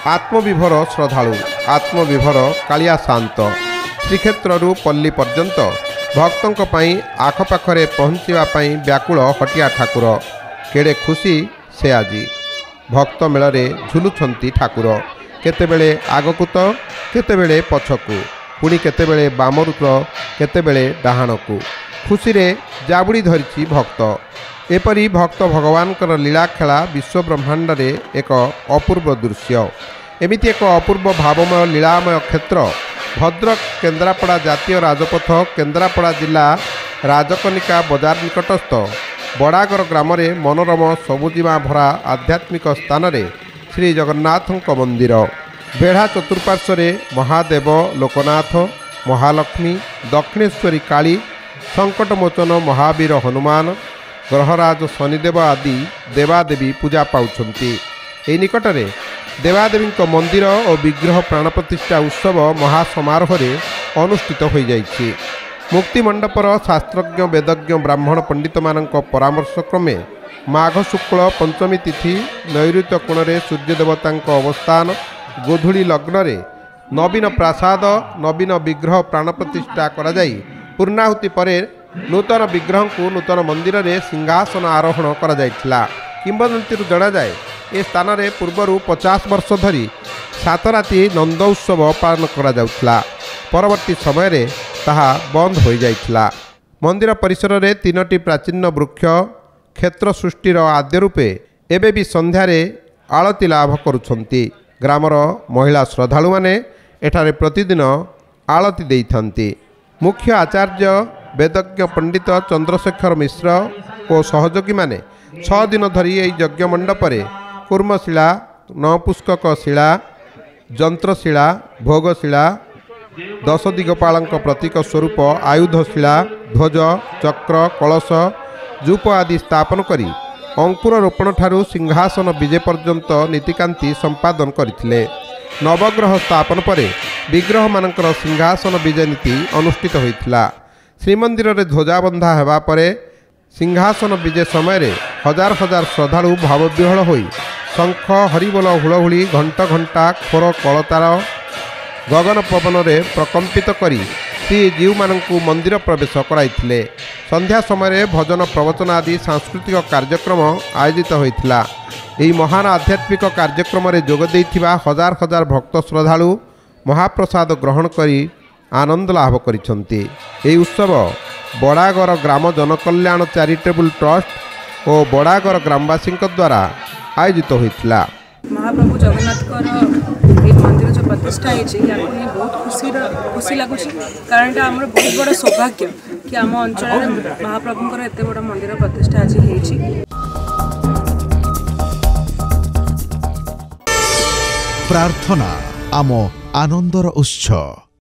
आत्मविभर श्रद्धालु आत्मविभर कालिया शांत श्रीक्षेत्रु पल्ली पर्यंत भक्तों आखपाखे पहुँचापी व्याकुल हटिया ठाकुर केड़े खुशी से आजी भक्त मेल झुलुंट ठाकुर केतेबेले आगकू तो केतेबेले पछकू पुणी केतेबेले बामरू तो केतेबेले डाहाणकू खुशी रे जाबुड़ी धरी भक्त एपरी भक्त भगवान लीला खेला विश्व ब्रह्मांड रे एक अपूर्व दृश्य एमिति एक अपूर्व भावमय लीलामय क्षेत्र भद्रक केन्द्रापड़ा जातीय राजपथ केन्द्रापड़ा जिला राजकनिका बजार निकटस्थ बड़ागर ग्राम मनोरम सबुजीमा भरा आध्यात्मिक स्थान रे श्री जगन्नाथ मंदिर बेढ़ा चतुर्पार्श्व महादेव लोकनाथ महालक्ष्मी दक्षिणेश्वरी काली संकटमोचन महावीर हनुमान ग्रहराज शनिदेव आदि देवादेवी पूजा पाउछंती। एही निकटरे देवादेवी मंदिर और विग्रह प्राण प्रतिष्ठा उत्सव महासमारोह अनुष्ठित हो जाइछि। मुक्ति मंडपर शास्त्रज्ञ वेदज्ञ ब्राह्मण पंडित मानक परामर्श क्रमे माघ शुक्ल पंचमी तिथि नैऋत्य कोण सूर्यदेवता अवस्थान गोधूली लग्न नवीन प्रासाद नवीन विग्रह प्राण प्रतिष्ठा करा जाई पूर्णाहुति परे नूतन विग्रह को नूतन मंदिर रे सिंहासन आरोहण करा जायथिला। किंवदंती जना जाए ए स्थान रे पूर्वर 50 वर्ष धरी 7 राति नंद उत्सव पालन करा जाउथला परवर्ती समय रे ताहा बंद हो जाइथिला। मंदिर परिसर रे 3टी प्राचीन वृक्ष क्षेत्र सृष्टिर आद्य रूपे एबे भी संध्यारे आलती लाभ करुछंती। ग्रामर महिला श्रद्धालु माने एठारे प्रतिदिन आलती देइथंती। मुख्य आचार्य वेदज्ञ पंडित चंद्रशेखर मिश्र और सहयोगी माने 6 दिन धरी यह यज्ञ मंडपरे कूर्मशिला नपुष्कक शिला जंत्रशिला भोगशिला 10 दिगपाल प्रतीक स्वरूप आयुधशिला ध्वज चक्र कलश जूप आदि स्थापन करी अंकुर रोपण ठारू सिंहासन विजे पर्यंत नीतिकांति संपादन करथिले। नवग्रह स्थापन पर विग्रह मानकर सिंहासन विजय नीति अनुष्ठित होइथिला। श्रीमंदिर रे ध्वजाबंधा हेबा परे सिंहासन विजय समय हजार हजार श्रद्धालु भावविह्वल होई शंख हरिबोल हुलहुली घंट घंटा खोर कलतार गगन पवन रे प्रकंपित करी श्रीजीव मानकु मंदिर प्रवेश कराइथिले। संध्या समय भजन प्रवचन आदि सांस्कृतिक कार्यक्रम आयोजित होइथिला। एही महान आध्यात्मिक कार्यक्रम रे जोग देइथिबा हजार हजार भक्त श्रद्धालु महाप्रसाद ग्रहण करी आनंद लाभ करिसंती। एही उत्सव बड़ागर ग्राम जनकल्याण चैरिटेबल ट्रस्ट और बड़ागर ग्रामवासी द्वारा आयोजित होइथिला। महाप्रभु जगन्नाथ मंदिर जो प्रतिष्ठा है बहुत खुशी लगुच कारण आम बहुत बड़ा सौभाग्य कि आम अंचल महाप्रभुंर एत बड़ा मंदिर प्रतिष्ठा आज है। प्रार्थना आम आनंदर उत्सव।